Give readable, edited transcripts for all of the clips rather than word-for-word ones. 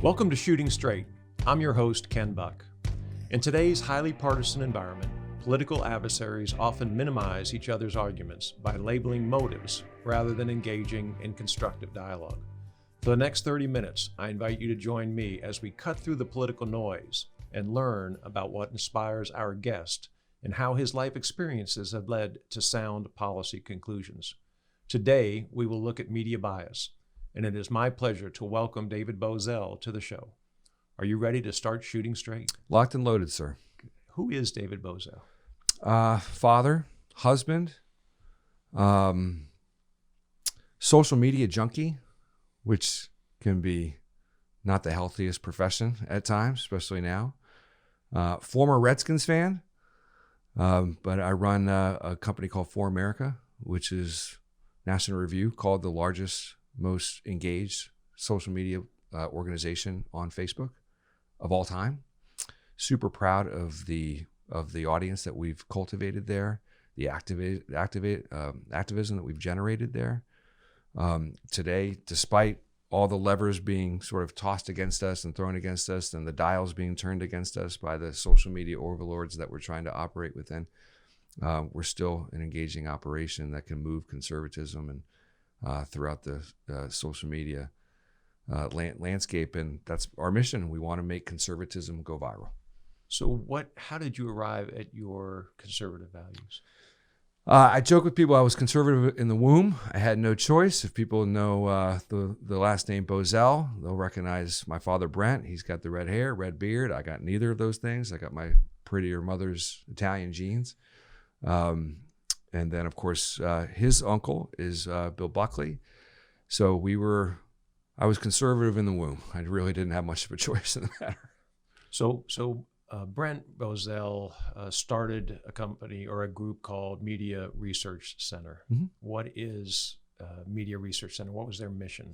Welcome to Shooting Straight. I'm your host, Ken Buck. In today's highly partisan environment, political adversaries often minimize each other's arguments by labeling motives rather than engaging in constructive dialogue. For the next 30 minutes, I invite you to join me as we cut through the political noise and learn about what inspires our guest and how his life experiences have led to sound policy conclusions. Today, we will look at media bias, and it is my pleasure to welcome David Bozell to the show. Are you ready to start shooting straight? Locked and loaded, sir. Who is David Bozell? Father, husband, social media junkie, which can be not the healthiest profession at times, especially now. Former Redskins fan, but I run a company called For America, which is National Review, called the largest, most engaged social media organization on Facebook of all time. Super proud of the audience that we've cultivated there, the activism that we've generated there. Today, despite all the levers being sort of tossed against us and thrown against us, and the dials being turned against us by the social media overlords that we're trying to operate within, we're still an engaging operation that can move conservatism and throughout the social media landscape, and that's our mission. We want to make conservatism go viral. So how did you arrive at your conservative values? I joke with people I was conservative in the womb. I had no choice. If people know the last name Bozell, they'll recognize my father Brent. He's got the red hair, red beard. I got neither of those things. I got my prettier mother's Italian genes. And then, of course, his uncle is Bill Buckley. So I was conservative in the womb. I really didn't have much of a choice in the matter. So Brent Bozell started a company or a group called Media Research Center. Mm-hmm. What is Media Research Center? What was their mission?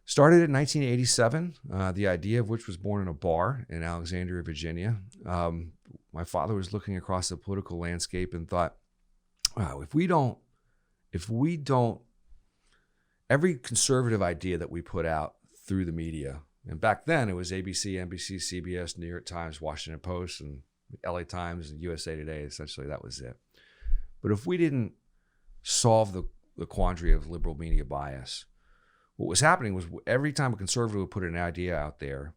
Started in 1987, the idea of which was born in a bar in Alexandria, Virginia. My father was looking across the political landscape and thought, wow, if we don't, every conservative idea that we put out through the media, and back then it was ABC, NBC, CBS, New York Times, Washington Post, and LA Times, and USA Today, essentially that was it. But if we didn't solve the quandary of liberal media bias, what was happening was every time a conservative would put an idea out there,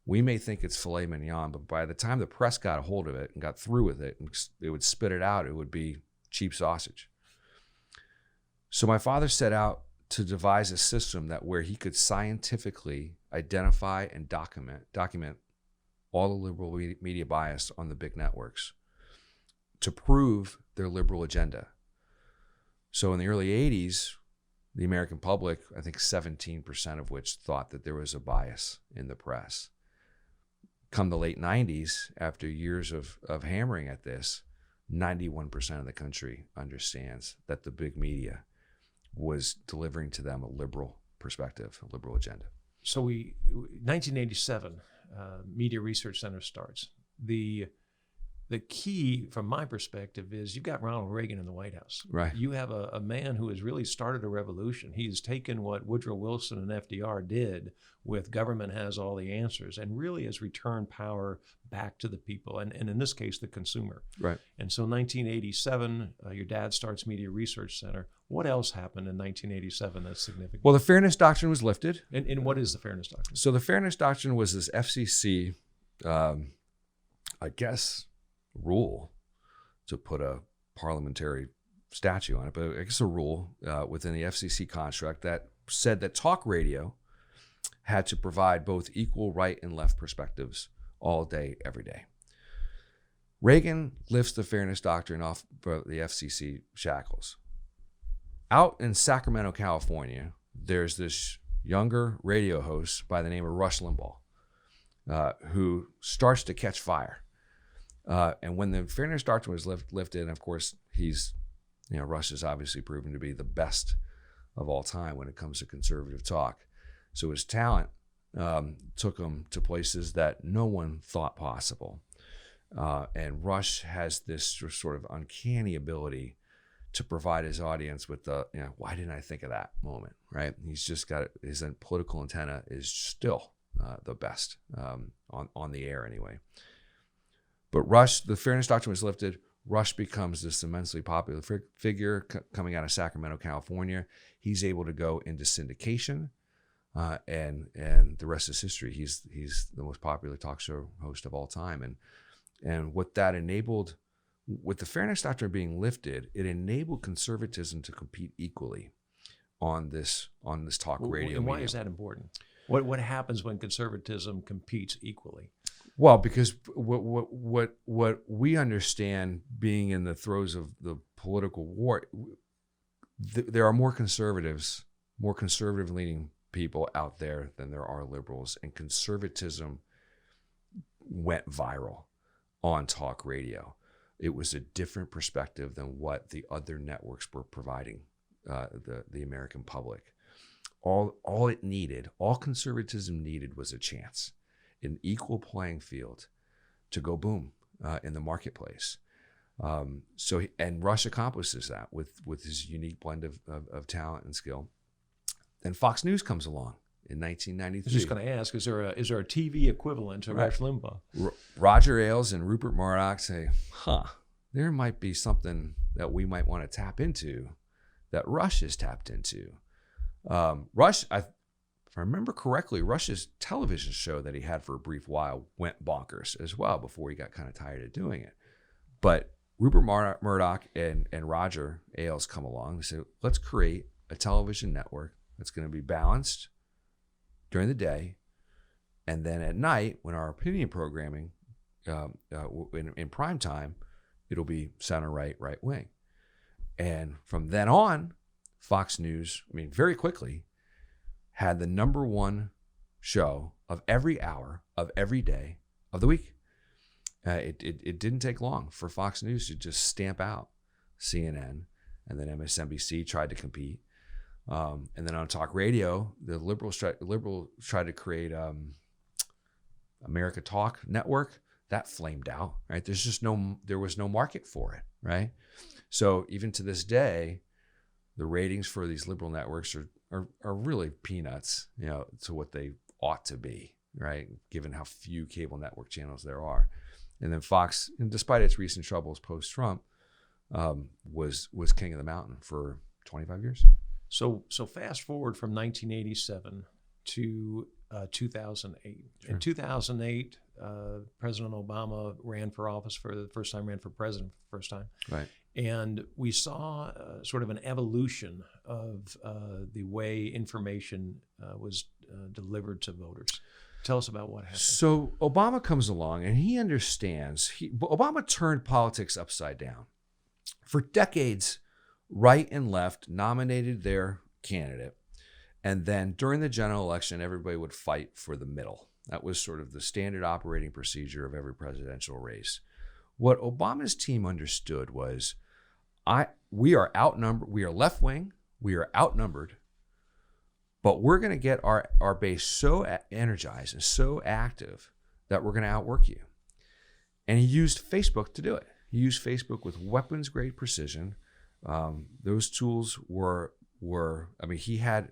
we may think it's filet mignon, but by the time the press got a hold of it and got through with it, and they would spit it out, it would be cheap sausage. So my father set out to devise a system where he could scientifically identify and document all the liberal media bias on the big networks to prove their liberal agenda. So in the early 80s, the American public, I think 17% of which thought that there was a bias in the press. Come the late 90s, after years of hammering at this, 91% of the country understands that the big media was delivering to them a liberal perspective, a liberal agenda. So 1987, Media Research Center starts. The key, from my perspective, is you've got Ronald Reagan in the White House. Right. You have a man who has really started a revolution. He's taken what Woodrow Wilson and FDR did with government has all the answers and really has returned power back to the people, and in this case, the consumer. Right. And so 1987, your dad starts Media Research Center. What else happened in 1987 that's significant? Well, the Fairness Doctrine was lifted. And what is the Fairness Doctrine? So the Fairness Doctrine was this FCC, rule, to put a parliamentary statute on it, but I guess a rule within the FCC construct that said that talk radio had to provide both equal right and left perspectives all day, every day. Reagan lifts the Fairness Doctrine off the FCC shackles. Out in Sacramento, California, there's this younger radio host by the name of Rush Limbaugh, who starts to catch fire. And when the Fairness Doctrine was lifted, of course, Rush is obviously proven to be the best of all time when it comes to conservative talk. So his talent took him to places that no one thought possible. And Rush has this sort of uncanny ability to provide his audience with the, why didn't I think of that moment, right? He's just got his political antenna is still the best on the air anyway. But Rush, the Fairness Doctrine was lifted. Rush becomes this immensely popular figure coming out of Sacramento, California. He's able to go into syndication, and the rest is history. He's the most popular talk show host of all time, and what that enabled, with the Fairness Doctrine being lifted, it enabled conservatism to compete equally on this talk radio. And why medium. is that important? What happens when conservatism competes equally? Well, because what we understand, being in the throes of the political war, there are more conservative leaning people out there than there are liberals, and conservatism went viral on talk radio. It was a different perspective than what the other networks were providing the American public. All conservatism needed was a chance, an equal playing field to go boom in the marketplace. And Rush accomplishes that with his unique blend of talent and skill. Then Fox News comes along in 1993. I was just going to ask, is there a TV equivalent to Rush Limbaugh? Roger Ailes and Rupert Murdoch say, there might be something that we might want to tap into that Rush has tapped into. Rush, if I remember correctly, Rush's television show that he had for a brief while went bonkers as well before he got kind of tired of doing it. But Rupert Murdoch and Roger Ailes come along and say, let's create a television network that's going to be balanced during the day, and then at night, when our opinion programming in prime time, it'll be center right, right wing. And from then on, Fox News, very quickly, had the number one show of every hour of every day of the week. It didn't take long for Fox News to just stamp out CNN, and then MSNBC tried to compete. And then on talk radio, the liberals tried to create America Talk Network. That flamed out, right? There was no market for it, right? So even to this day, the ratings for these liberal networks are really peanuts, to what they ought to be, right? Given how few cable network channels there are. And then Fox, and despite its recent troubles post-Trump, was king of the mountain for 25 years. So fast forward from 1987 to 2008. Sure. In 2008, President Obama ran for office for the first time, ran for president for the first time. Right. And we saw sort of an evolution of the way information was delivered to voters. Tell us about what happened. So Obama comes along and he understands. Obama turned politics upside down. For decades, right and left nominated their candidate. And then during the general election, everybody would fight for the middle. That was sort of the standard operating procedure of every presidential race. What Obama's team understood was, we are outnumbered, we are left wing, we are outnumbered, but we're going to get our base so energized and so active that we're going to outwork you. And he used Facebook to do it. He used Facebook with weapons-grade precision. Those tools were he had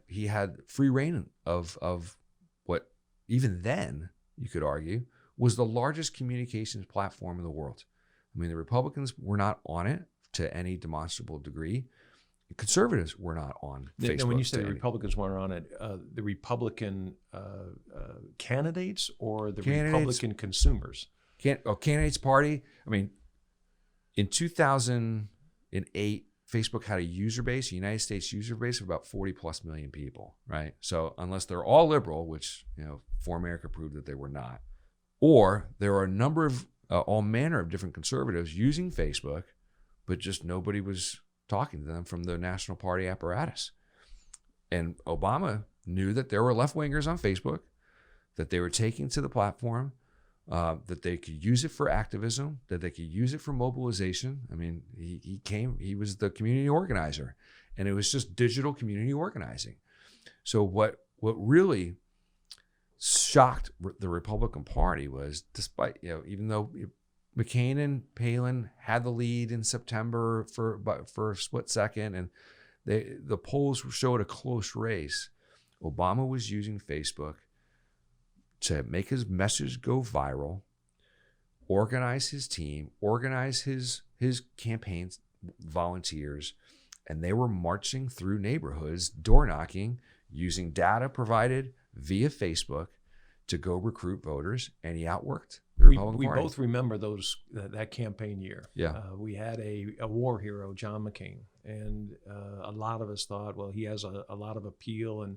free reign of what even then you could argue was the largest communications platform in the world. The Republicans were not on it to any demonstrable degree. Conservatives were not on Facebook. And when you say the Republicans weren't on it, the Republican candidates or the Republican consumers? Candidates party. In 2008, Facebook had a user base, a United States user base of about 40 plus million people, right? So unless they're all liberal, which, For America proved that they were not, or there are a number of all manner of different conservatives using Facebook, but just nobody was talking to them from the National Party apparatus. And Obama knew that there were left-wingers on Facebook, that they were taking to the platform, that they could use it for activism, that they could use it for mobilization. He was the community organizer, and it was just digital community organizing. So what really shocked the Republican Party was, despite, even though McCain and Palin had the lead in September for a split second, and the polls showed a close race, Obama was using Facebook to make his message go viral, organize his team, organize his campaign volunteers, and they were marching through neighborhoods, door knocking, using data provided via Facebook to go recruit voters, and he outworked the Republican Party. We both remember that campaign year. Yeah. We had a war hero, John McCain, and a lot of us thought, well, he has a lot of appeal,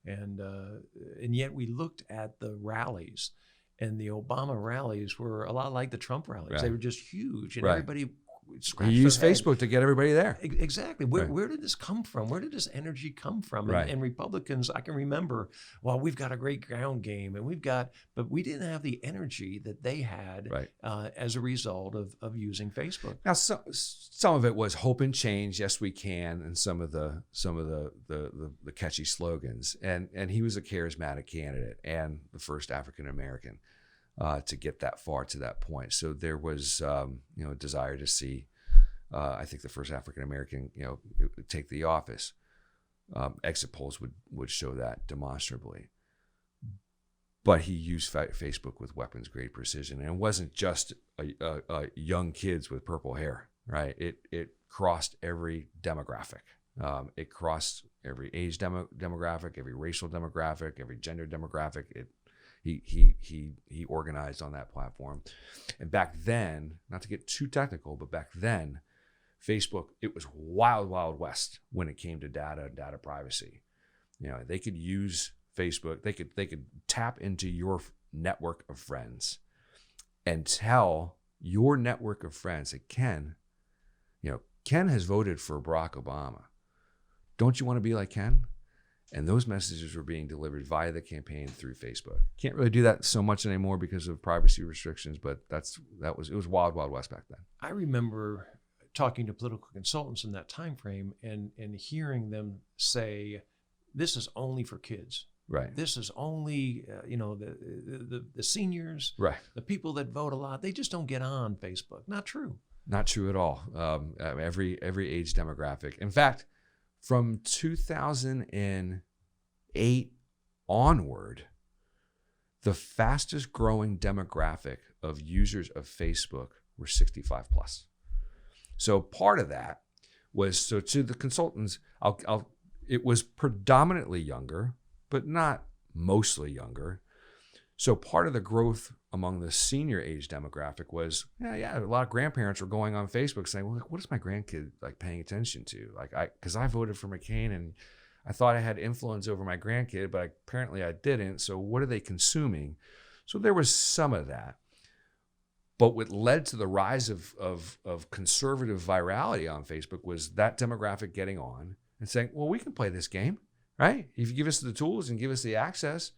and yet we looked at the rallies, and the Obama rallies were a lot like the Trump rallies. Right. They were just huge, and Right. everybody scratched He used their head. Facebook to get everybody there. Exactly. Where, Right. where did this come from? Where did this energy come from? Right. And Republicans, I can remember, well, we've got a great ground game, and but we didn't have the energy that they had Right. as a result of using Facebook. Now, some of it was hope and change, yes we can, and some of the catchy slogans. And he was a charismatic candidate and the first African American to get that far to that point. So there was a desire to see, I think, the first African American take the office. Exit polls would show that demonstrably. But he used Facebook with weapons grade precision, and it wasn't just young kids with purple hair, right? It crossed every demographic. It crossed every age demographic, every racial demographic, every gender demographic. He organized on that platform. And back then, not to get too technical, but back then, Facebook, it was wild, wild west when it came to data and data privacy. They could use Facebook, they could tap into your network of friends and tell your network of friends that Ken has voted for Barack Obama. Don't you want to be like Ken? And those messages were being delivered via the campaign through Facebook. Can't really do that so much anymore because of privacy restrictions, but it was wild, wild west back then. I remember talking to political consultants in that time frame and hearing them say, this is only for kids. Right. This is only, the seniors, Right. the people that vote a lot, they just don't get on Facebook. Not true. Not true at all. Every age demographic. In fact, from 2008 onward, the fastest growing demographic of users of Facebook were 65 plus. So part of that was, so to the consultants, it was predominantly younger, but not mostly younger. So part of the growth among the senior age demographic was, a lot of grandparents were going on Facebook saying, well, what is my grandkid paying attention to? Because I voted for McCain and I thought I had influence over my grandkid, but apparently I didn't. So what are they consuming? So there was some of that. But what led to the rise of conservative virality on Facebook was that demographic getting on and saying, well, we can play this game, right? If you give us the tools and give us the access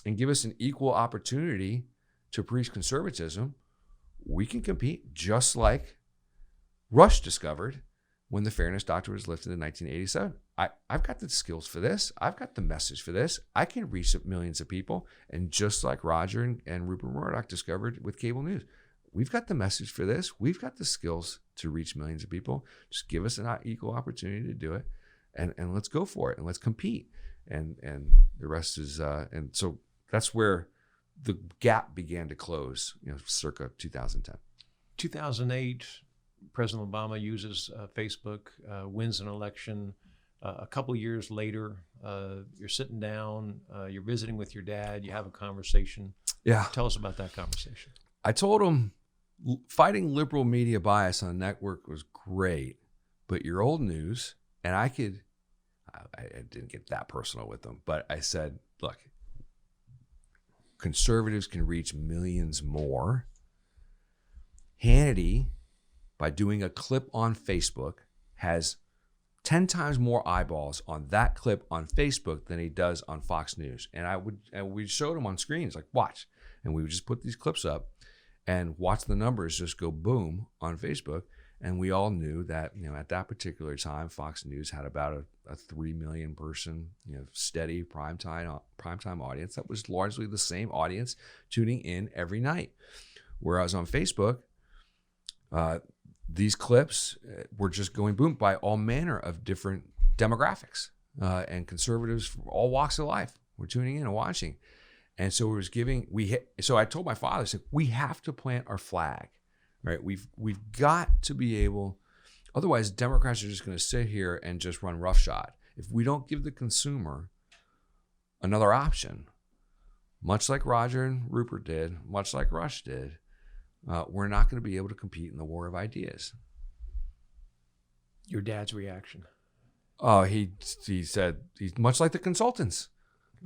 and give us an equal opportunity to preach conservatism, we can compete, just like Rush discovered when the Fairness Doctrine was lifted in 1987. I've got the skills for this. I've got the message for this. I can reach millions of people. And just like Roger and Rupert Murdoch discovered with cable news, we've got the message for this. We've got the skills to reach millions of people. Just give us an equal opportunity to do it, and let's go for it, and let's compete. And the rest is, and so that's where the gap began to close, circa 2010. 2008, President Obama uses Facebook, wins an election. A couple years later, you're sitting down, you're visiting with your dad, you have a conversation. Yeah. Tell us about that conversation. I told him fighting liberal media bias on a network was great, but your old news, and I didn't get that personal with them, but I said, look, conservatives can reach millions more. Hannity, by doing a clip on Facebook, has 10 times more eyeballs on that clip on Facebook than he does on Fox News. And we showed him on screens, like, watch. And we would just put these clips up and watch the numbers just go boom on Facebook. And we all knew that, at that particular time, Fox News had about a 3 million person, steady primetime audience that was largely the same audience tuning in every night. Whereas on Facebook, these clips were just going boom by all manner of different demographics, and conservatives from all walks of life were tuning in and watching. And so so I told my father, I said, we have to plant our flag, right? We've got to be able, otherwise Democrats are just going to sit here and just run roughshod. If we don't give the consumer another option, much like Roger and Rupert did, much like Rush did, we're not going to be able to compete in the war of ideas. Your dad's reaction? Oh, he said, he's much like the consultants.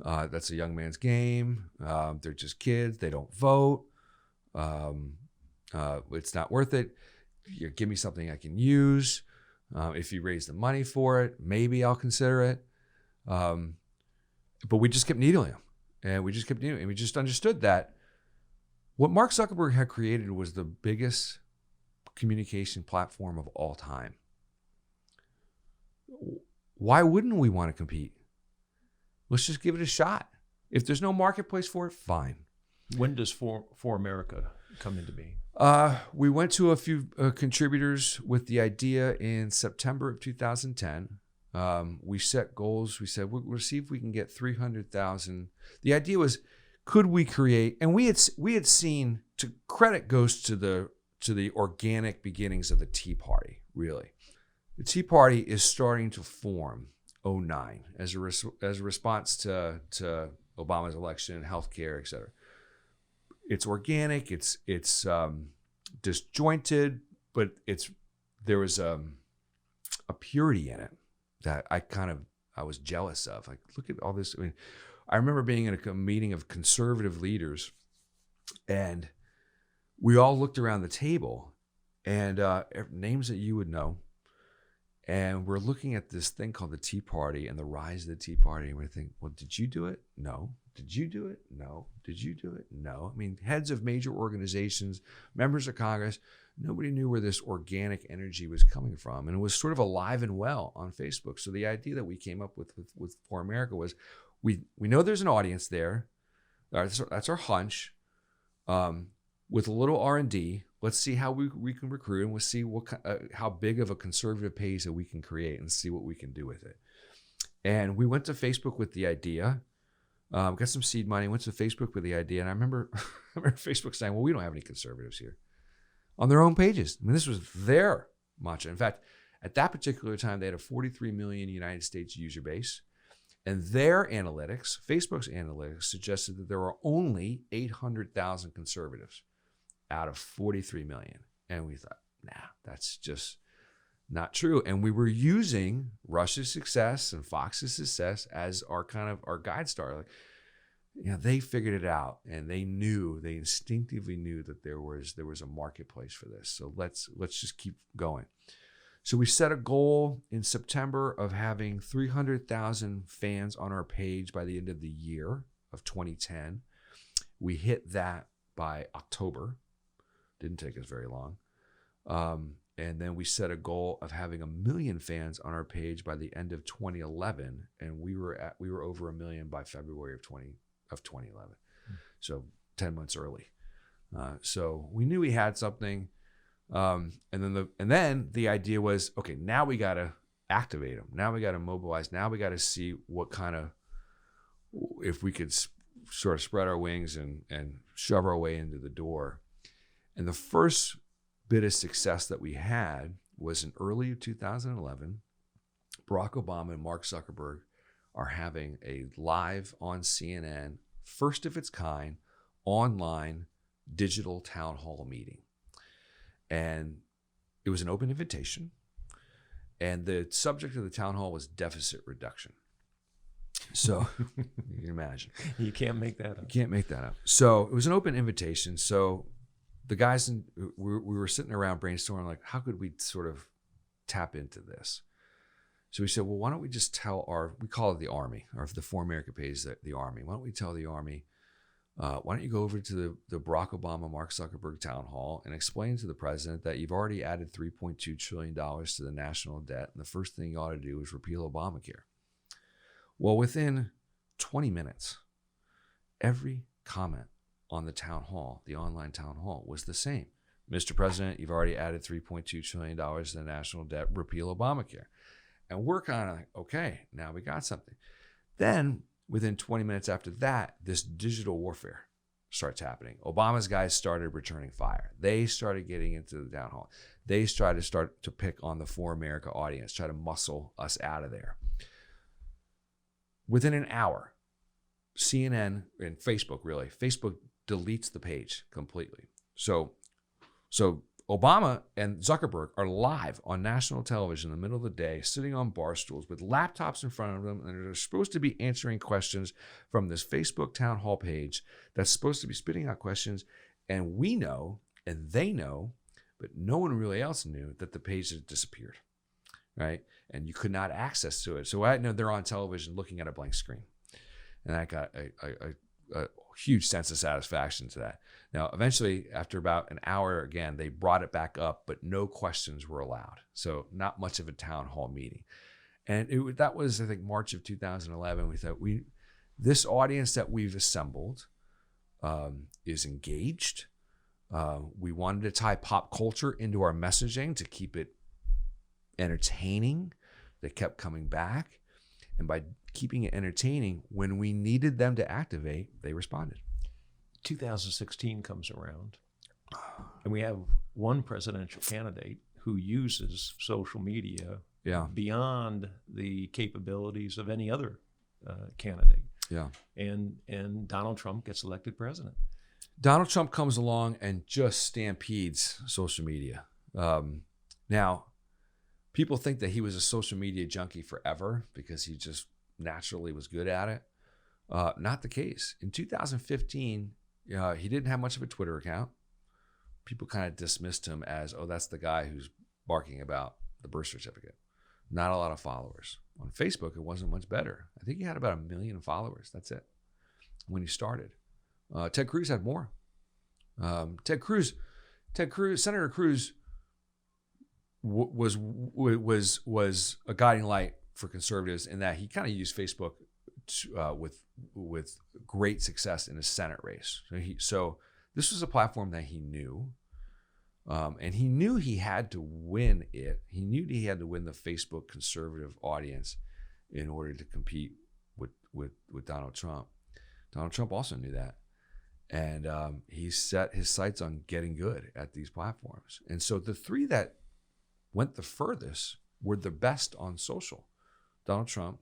That's a young man's game. They're just kids. They don't vote. It's not worth it. Give me something I can use. If you raise the money for it, maybe I'll consider it. But we just kept needling him. And we just understood that what Mark Zuckerberg had created was the biggest communication platform of all time. Why wouldn't we want to compete? Let's just give it a shot. If there's no marketplace for it, fine. When does For America come into being? We went to a few contributors with the idea in September of 2010. We set goals. We said, we'll see if we can get 300,000. The idea was, could we create, and we had seen, to credit goes to the organic beginnings of the Tea Party, really. The Tea Party is starting to form 2009 as a response to Obama's election, healthcare, et cetera. It's organic, it's disjointed, but there was a purity in it that I was jealous of. Like, look at all this. I mean, I remember being in a meeting of conservative leaders, and we all looked around the table, and names that you would know. And we're looking at this thing called the Tea Party and the rise of the Tea Party. And we think, well, did you do it? No. Did you do it? No. Did you do it? No. I mean, heads of major organizations, members of Congress, nobody knew where this organic energy was coming from. And it was sort of alive and well on Facebook. So the idea that we came up with For America was, we know there's an audience there. That's our hunch. With a little R&D, let's see how we can recruit, and we'll see how big of a conservative page that we can create and see what we can do with it. And we went to Facebook with the idea, got some seed money, went to Facebook with the idea. And I remember Facebook saying, well, we don't have any conservatives here on their own pages. I mean, this was their mantra. In fact, at that particular time, they had a 43 million United States user base. And their analytics, Facebook's analytics, suggested that there were only 800,000 conservatives out of 43 million. And we thought, nah, that's just not true. And we were using Rush's success and Fox's success as our guide star. Like, they figured it out, and they instinctively knew that there was a marketplace for this. So let's just keep going. So we set a goal in September of having 300,000 fans on our page by the end of the year of 2010. We hit that by October. Didn't take us very long. And then we set a goal of having 1 million fans on our page by the end of 2011, and we were over 1 million by February of 2011. So 10 months early. So we knew we had something. And then the idea was, okay, now we got to activate them. Now we got to mobilize. Now we got to see if we could sort of spread our wings and shove our way into the door. And the first bit of success that we had was in early 2011. Barack Obama and Mark Zuckerberg are having a live on CNN, first of its kind, online digital town hall meeting. And it was an open invitation. And the subject of the town hall was deficit reduction. So you can imagine. You can't make that up. You can't make that up. So it was an open invitation. So the guys, we were sitting around brainstorming, like, how could we sort of tap into this? So we said, well, why don't we just tell we call it the Army, or if the For America page is the Army. Why don't we tell the Army, why don't you go over to the Barack Obama, Mark Zuckerberg town hall and explain to the president that you've already added $3.2 trillion to the national debt, and the first thing you ought to do is repeal Obamacare. Well, within 20 minutes, every comment on the town hall, the online town hall, was the same. Mr. President, you've already added $3.2 trillion to the national debt, repeal Obamacare. And we're kind of like, okay, now we got something. Then within 20 minutes after that, this digital warfare starts happening. Obama's guys started returning fire. They started getting into the town hall. They started to pick on the For America audience, try to muscle us out of there. Within an hour, CNN and Facebook, really, Facebook deletes the page completely. So Obama and Zuckerberg are live on national television in the middle of the day, sitting on bar stools with laptops in front of them, and they're supposed to be answering questions from this Facebook town hall page that's supposed to be spitting out questions. And we know, and they know, but no one really else knew that the page had disappeared, right? And you could not access to it. So I know they're on television looking at a blank screen. And I got a huge sense of satisfaction to that. Now, eventually, after about an hour, again, they brought it back up, but no questions were allowed. So not much of a town hall meeting. And that was, I think, March of 2011. We thought, this audience that we've assembled is engaged. We wanted to tie pop culture into our messaging to keep it entertaining. They kept coming back. And by keeping it entertaining, when we needed them to activate, they responded. 2016 comes around, and we have one presidential candidate who uses social media beyond the capabilities of any other candidate. Yeah. And Donald Trump gets elected president. Donald Trump comes along and just stampedes social media. Now, people think that he was a social media junkie forever because he just naturally was good at it. Not the case. In 2015, he didn't have much of a Twitter account. People kind of dismissed him as, oh, that's the guy who's barking about the birth certificate. Not a lot of followers. On Facebook, it wasn't much better. I think he had about 1 million followers. That's it. When he started. Ted Cruz had more. Senator Cruz was a guiding light for conservatives in that he kind of used Facebook with great success in a Senate race. So this was a platform that he knew, and he knew he had to win it. He knew he had to win the Facebook conservative audience in order to compete with Donald Trump. Donald Trump also knew that. And he set his sights on getting good at these platforms. And so the three that went the furthest were the best on social: Donald Trump,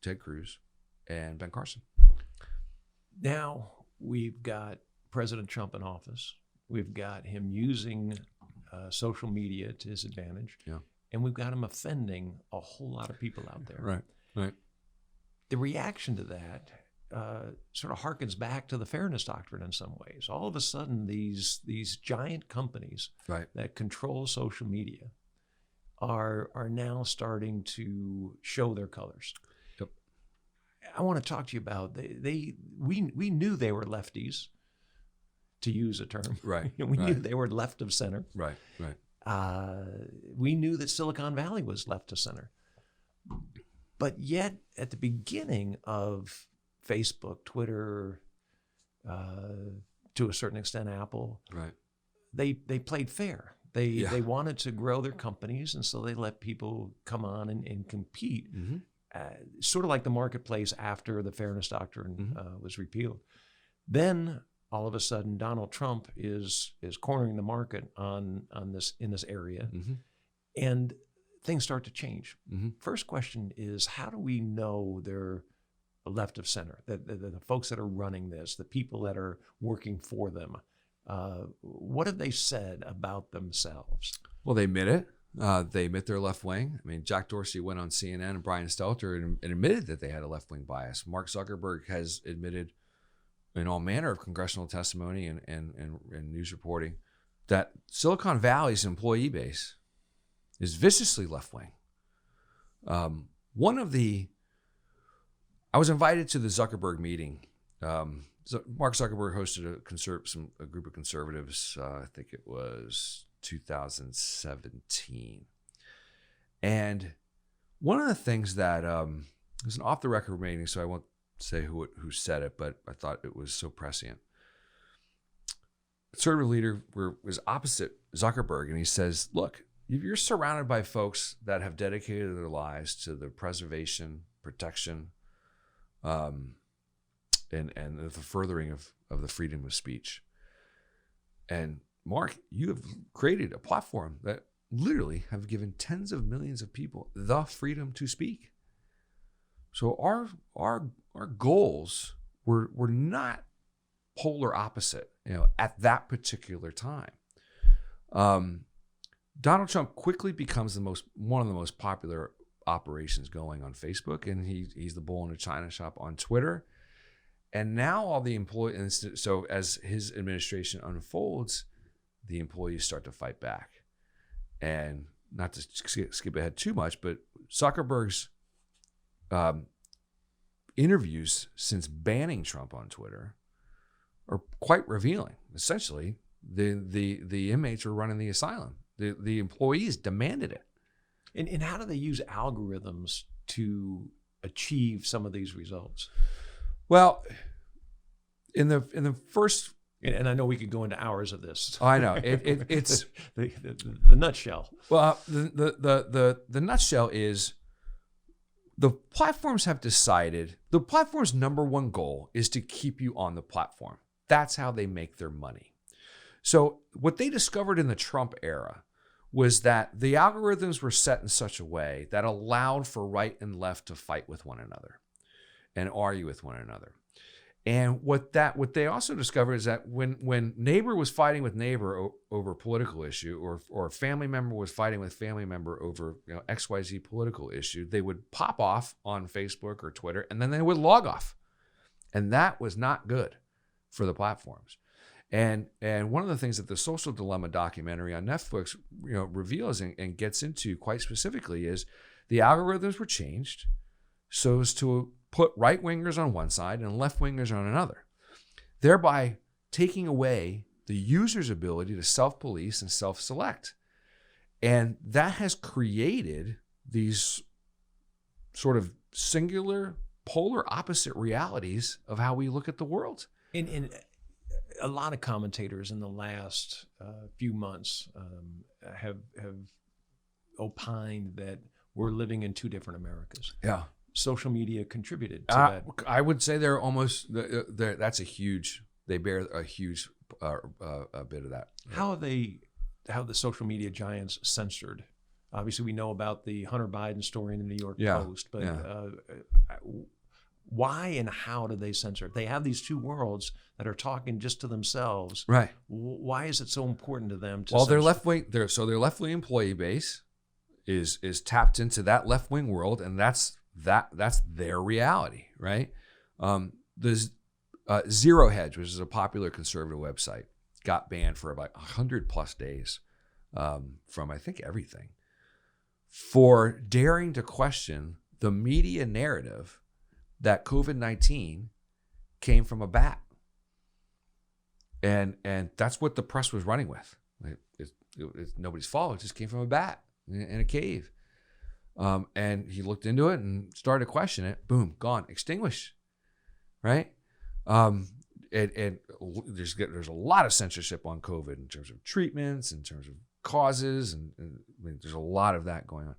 Ted Cruz, and Ben Carson. Now we've got President Trump in office. We've got him using social media to his advantage. Yeah. And we've got him offending a whole lot of people out there. Right. The reaction to that sort of harkens back to the fairness doctrine in some ways. All of a sudden, these giant companies that control social media are now starting to show their colors. Yep. I want to talk to you about we knew they were lefties, to use a term. Right. We knew they were left of center. Right. We knew that Silicon Valley was left of center. But yet, at the beginning of Facebook, Twitter, to a certain extent, Apple, they played fair. They wanted to grow their companies, and so they let people come on and compete, sort of like the marketplace after the fairness doctrine was repealed. Then all of a sudden, Donald Trump is cornering the market in this area, and things start to change. First question is, how do we know they're left of center? The folks that are running this, the people that are working for them, what have they said about themselves? Well, they admit it. They admit they're left wing. I mean, Jack Dorsey went on CNN and Brian Stelter and admitted that they had a left wing bias. Mark Zuckerberg has admitted in all manner of congressional testimony and news reporting that Silicon Valley's employee base is viciously left wing. I was invited to the Zuckerberg meeting. Mark Zuckerberg hosted a group of conservatives. I think it was 2017. And one of the things that it was an off the record meeting, so I won't say who said it, but I thought it was so prescient. Conservative leader was opposite Zuckerberg, and he says, "Look, you're surrounded by folks that have dedicated their lives to the preservation, protection, and the furthering of the freedom of speech. And Mark, you have created a platform that literally have given tens of millions of people the freedom to speak. So our goals were not polar opposite, at that particular time. Donald Trump quickly becomes one of the most popular operations going on Facebook, and he's the bull in a china shop on Twitter. And now all the employees, so as his administration unfolds, the employees start to fight back. And not to skip ahead too much, but Zuckerberg's interviews since banning Trump on Twitter are quite revealing. Essentially, the inmates were running the asylum. The employees demanded it. And how do they use algorithms to achieve some of these results? Well, in the first, and I know we could go into hours of this. I know it's the nutshell. Well, the nutshell is the platforms have decided the platform's number one goal is to keep you on the platform. That's how they make their money. So what they discovered in the Trump era was that the algorithms were set in such a way that allowed for right and left to fight with one another and argue with one another. And what they also discovered is that when neighbor was fighting with neighbor over a political issue, or a family member was fighting with family member over XYZ political issue, they would pop off on Facebook or Twitter, and then they would log off. And that was not good for the platforms. And one of the things that the Social Dilemma documentary on Netflix reveals and gets into quite specifically is the algorithms were changed so as to put right-wingers on one side and left-wingers on another, thereby taking away the user's ability to self-police and self-select. And that has created these sort of singular, polar opposite realities of how we look at the world. And a lot of commentators in the last few months have opined that we're living in two different Americas. Yeah. Social media contributed to that. I would say they're almost, that's a huge, they bear a huge a bit of that. How have the social media giants censored? Obviously, we know about the Hunter Biden story in the New York Post, but why and how do they censor? They have these two worlds that are talking just to themselves. Right. Why is it so important to them to censor? Their left-wing employee base is tapped into that left-wing world, and that's their reality, right? There's Zero Hedge, which is a popular conservative website, got banned for about 100+ days from, I think, everything, for daring to question the media narrative that COVID-19 came from a bat. And that's what the press was running with. It's nobody's fault. It just came from a bat in a cave. And he looked into it and started to question it. Boom, gone, extinguished, right? And there's a lot of censorship on COVID in terms of treatments, in terms of causes, and I mean, there's a lot of that going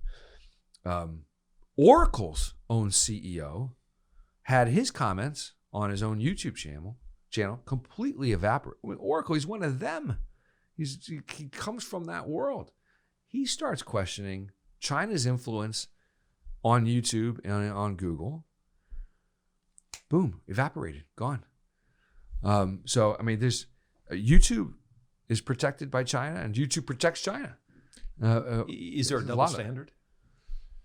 on. Oracle's own CEO had his comments on his own YouTube channel completely evaporate. Oracle, he's one of them. He comes from that world. He starts questioning China's influence on YouTube and on Google. Boom, evaporated, gone. So, I mean, YouTube is protected by China, and YouTube protects China. Is there a double standard?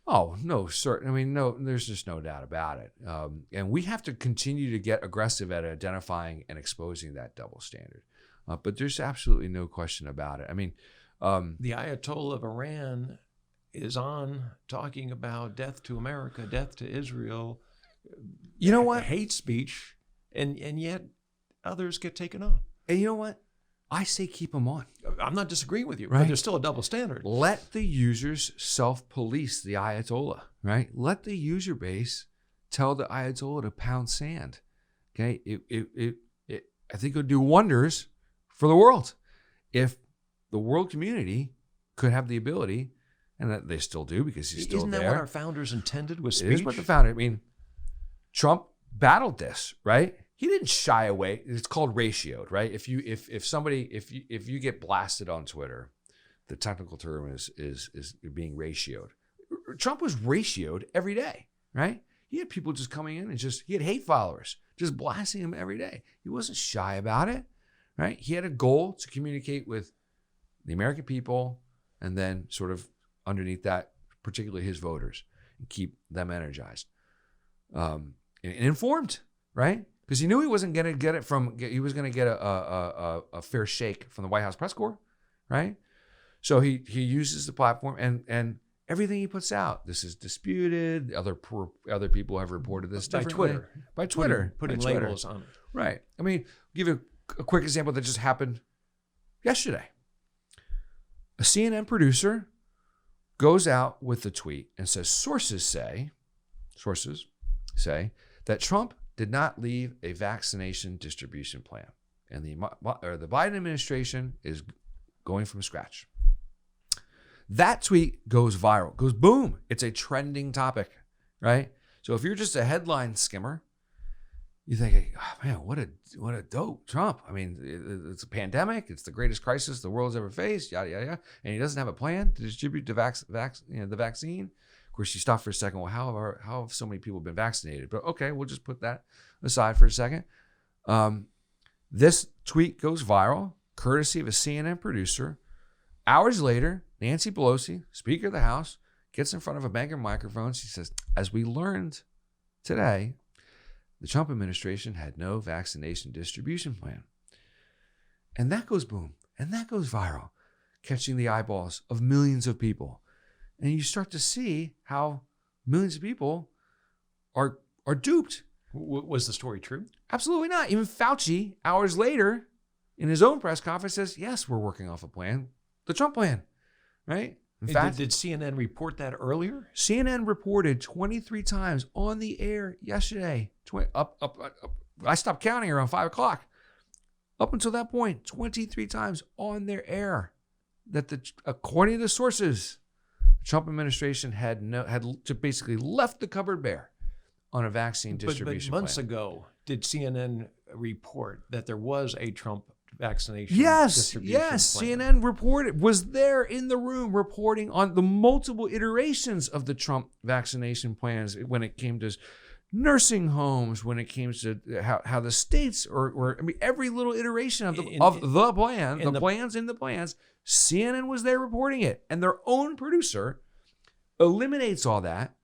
Oh, no, certain. I mean, no, there's just no doubt about it. And we have to continue to get aggressive at identifying and exposing that double standard. But there's absolutely no question about it. I mean, the Ayatollah of Iran is on talking about death to America, death to Israel. You know what? Hate speech, and yet others get taken on. And you know what? I say keep them on. I'm not disagreeing with you, right? But there's still a double standard. Let the users self-police the Ayatollah, right? Let the user base tell the Ayatollah to pound sand. Okay, I think it would do wonders for the world if the world community could have the ability, and that they still do because he's still there. Isn't that what our founders intended with speech? It is what the founder. I mean, Trump battled this, right? he didn't shy away. It's called ratioed, right? If you get blasted on Twitter, the technical term is being ratioed. Trump was ratioed every day, right? He had people just coming in and he had hate followers just blasting him every day. He wasn't shy about it, right? He had a goal to communicate with the American people and then sort of underneath that, particularly his voters, and keep them energized and informed, right? Because he knew he wasn't going to get it he was going to get a fair shake from the White House press corps, right? So he uses the platform and everything he puts out. This is disputed. Other people have reported this differently. By Twitter. Putting labels on it. Right. I mean, give you a quick example that just happened yesterday. A CNN producer goes out with a tweet and says, sources say that Trump did not leave a vaccination distribution plan. And the Biden administration is going from scratch. That tweet goes viral, goes boom. It's a trending topic, right? So if you're just a headline skimmer, you think, oh, man, what a dope Trump. I mean, it's a pandemic. It's the greatest crisis the world's ever faced, yada, yada, yada. And he doesn't have a plan to distribute the vaccine. Of course, you stop for a second. Well, how have so many people been vaccinated? But okay, we'll just put that aside for a second. This tweet goes viral, courtesy of a CNN producer. Hours later, Nancy Pelosi, Speaker of the House, gets in front of a bank of microphones. She says, as we learned today, the Trump administration had no vaccination distribution plan. And that goes boom. And that goes viral, catching the eyeballs of millions of people. And you start to see how millions of people are duped. Was the story true? Absolutely not. Even Fauci, hours later, in his own press conference, says, yes, we're working off a plan, the Trump plan, right? In fact, did CNN report that earlier? CNN reported 23 times on the air yesterday. I stopped counting around 5 o'clock. Up until that point, 23 times on their air that according to the sources, the Trump administration had basically left the cupboard bare on a vaccine distribution but months plan. ago, did CNN report that there was a Trump vaccination distribution plan? CNN was there in the room reporting on the multiple iterations of the Trump vaccination plans when it came to nursing homes, when it came to how the states or every little iteration of the plan, the plans in the plans, CNN was there reporting it. And their own producer eliminates all that,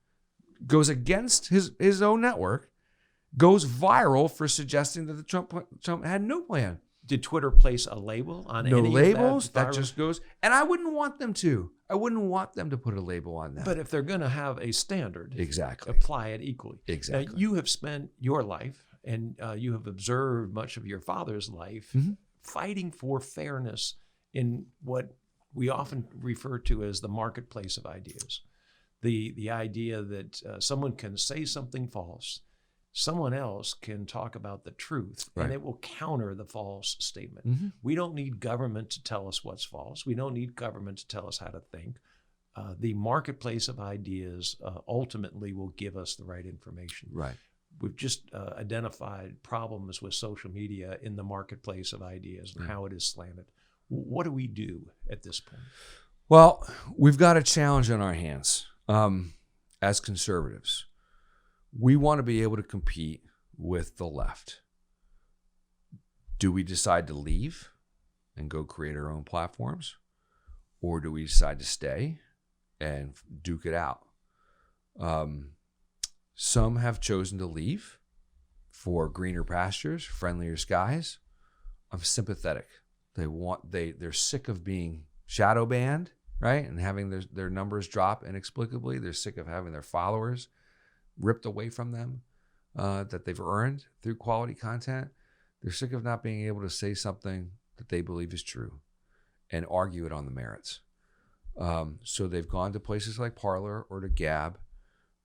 goes against his own network, goes viral for suggesting that the Trump had no plan. Did Twitter place a label on any labels? Of that? That just goes, and I wouldn't want them to. I wouldn't want them to put a label on that. But if they're going to have a standard, exactly, apply it equally. Exactly. Now, you have spent your life, and you have observed much of your father's life, fighting for fairness in what we often refer to as the marketplace of ideas. The idea that someone can say something false, someone else can talk about the truth, right, and it will counter the false statement. We don't need government to tell us what's false. We don't need government to tell us how to think. The marketplace of ideas ultimately will give us the right information. Right. We've just identified problems with social media in the marketplace of ideas and how it is slanted. What do we do at this point? Well, we've got a challenge on our hands as conservatives. We want to be able to compete with the left. Do we decide to leave and go create our own platforms? Or do we decide to stay and duke it out? Some have chosen to leave for greener pastures, friendlier skies. I'm sympathetic. They're sick of being shadow banned, right? And having their numbers drop inexplicably. They're sick of having their followers ripped away from them that they've earned through quality content. They're sick of not being able to say something that they believe is true and argue it on the merits. So they've gone to places like Parler or to Gab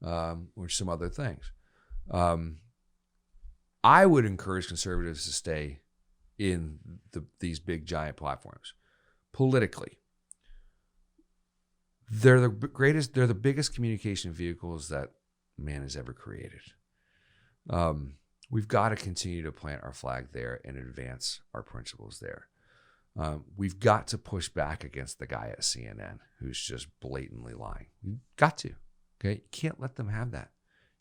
or some other things. I would encourage conservatives to stay in these big giant platforms. Politically, they're the biggest communication vehicles that man has ever created. we've got to continue to plant our flag there and advance our principles there. We've got to push back against the guy at CNN who's just blatantly lying. You've got to. Okay, you can't let them have that.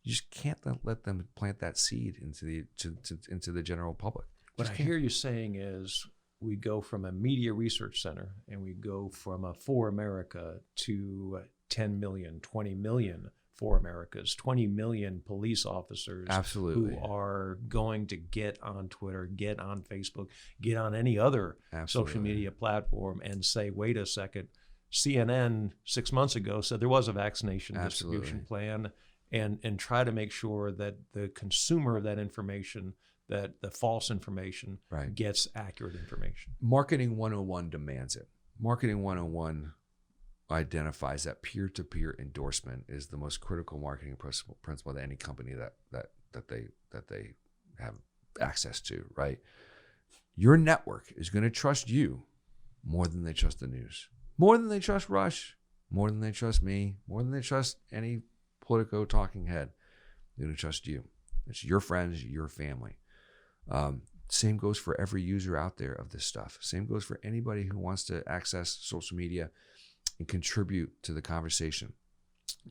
You just can't let them plant that seed into the general public. What I hear you saying is we go from a media research center and we go from a For America to 10 million, 20 million for Americas, 20 million police officers. Absolutely. Who are going to get on Twitter, get on Facebook, get on any other social media platform and say, wait a second, CNN 6 months ago said there was a vaccination distribution plan, and try to make sure that the consumer of that information, that the false information, gets accurate information. Marketing 101 demands it. Marketing 101 identifies that peer-to-peer endorsement is the most critical marketing principle that any company that they have access to, right? Your network is going to trust you more than they trust the news, more than they trust Rush, more than they trust me, more than they trust any Politico talking head. They're going to trust you. It's your friends, your family. Same goes for every user out there of this stuff. Same goes for anybody who wants to access social media and contribute to the conversation,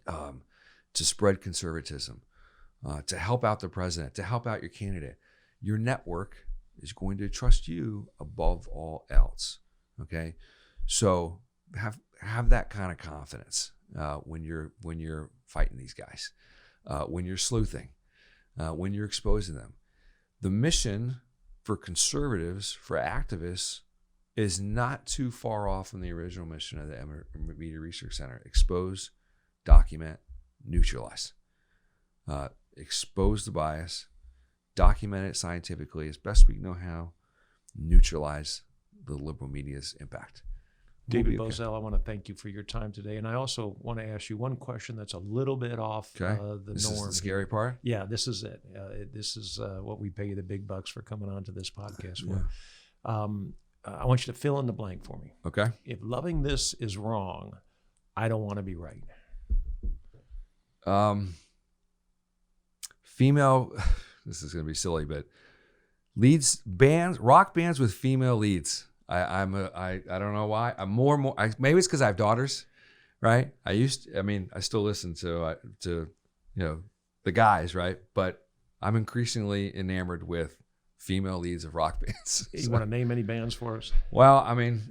to spread conservatism, to help out the president, to help out your candidate. Your network is going to trust you above all else. Okay, so have that kind of confidence when you're fighting these guys, when you're sleuthing, when you're exposing them. The mission for conservatives, for activists, is not too far off from the original mission of the Media Research Center. Expose, document, neutralize. Expose the bias, document it scientifically as best we know how, neutralize the liberal media's impact. David Boesel, I want to thank you for your time today. And I also want to ask you one question that's a little bit off the norm. This is the scary part? Yeah, this is it. This is what we pay you the big bucks for coming on to this podcast for. I want you to fill in the blank for me. Okay. If loving this is wrong, I don't want to be right. Female, this is going to be silly, but rock bands with female leads. I don't know why. Maybe it's because I have daughters, right? I still listen to the guys, right? But I'm increasingly enamored with female leads of rock bands. You want to name any bands for us? Well, I mean,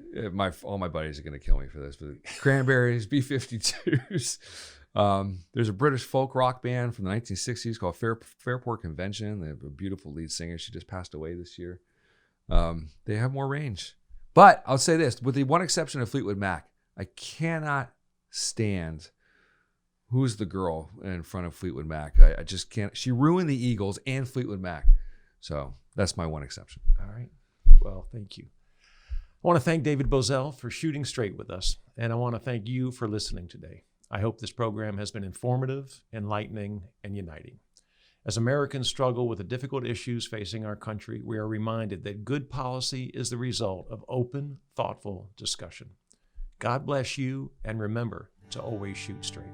all my buddies are going to kill me for this, but Cranberries, B-52s. There's a British folk rock band from the 1960s called Fairport Convention. They have a beautiful lead singer. She just passed away this year. They have more range. But I'll say this, with the one exception of Fleetwood Mac, I cannot stand who's the girl in front of Fleetwood Mac. I just can't. She ruined the Eagles and Fleetwood Mac. So that's my one exception. All right. Well, thank you. I want to thank David Boesel for shooting straight with us. And I want to thank you for listening today. I hope this program has been informative, enlightening, and uniting. As Americans struggle with the difficult issues facing our country, we are reminded that good policy is the result of open, thoughtful discussion. God bless you, and remember to always shoot straight.